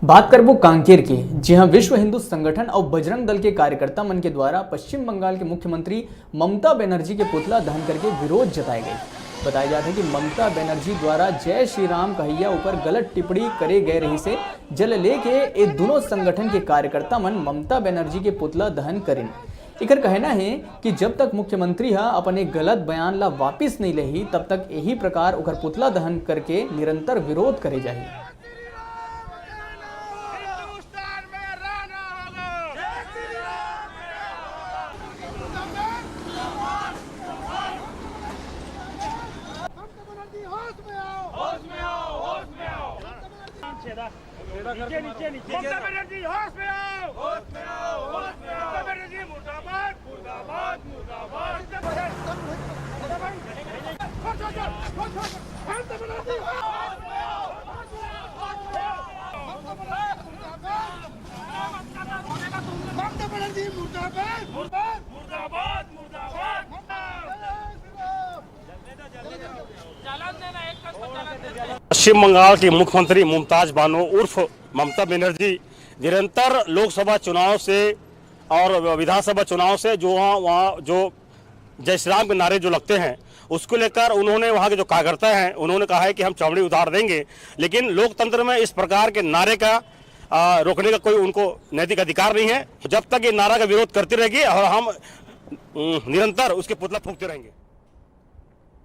बात कर वो कांकेर की। जी हां, विश्व हिंदू संगठन और बजरंग दल के कार्यकर्ता मन के द्वारा पश्चिम बंगाल के मुख्यमंत्री ममता बनर्जी के पुतला दहन करके विरोध जताए गए। बताया जाता है कि ममता बनर्जी द्वारा जय श्री राम कहिया ऊपर गलत टिप्पणी करे गए रही से जल लेके ये दोनों संगठन के कार्यकर्ता मन ममता बनर्जी के पुतला दहन करें। इकर कहना है कि जब तक मुख्यमंत्री अपने गलत बयान ला वापिस नहीं लेही तब तक यही प्रकार उकर पुतला दहन करके निरंतर विरोध करे जाही। नीचे नीचे नीचे ममता बनर्जी होश में आओ, होश में आओ, होश में आओ। ममता बनर्जी मुर्दाबाद, मुर्दाबाद, मुर्दाबाद। ममता बनर्जी होश में आओ, होश में आओ। ममता बनर्जी मुर्दाबाद, मुर्दाबाद, मुर्दाबाद, मुर्दाबाद। पश्चिम बंगाल की मुख्यमंत्री मुमताज बानो उर्फ ममता बनर्जी निरंतर लोकसभा चुनाव से और विधानसभा चुनाव से जो वहाँ जो जय श्री राम के नारे जो लगते हैं उसको लेकर उन्होंने वहाँ के जो कार्यकर्ता हैं उन्होंने कहा है कि हम चमड़ी उतार देंगे। लेकिन लोकतंत्र में इस प्रकार के नारे का रोकने का कोई उनको नैतिक अधिकार नहीं है। जब तक ये नारा का विरोध करती रहेगी और हम निरंतर उसके पुतला फूंकते रहेंगे।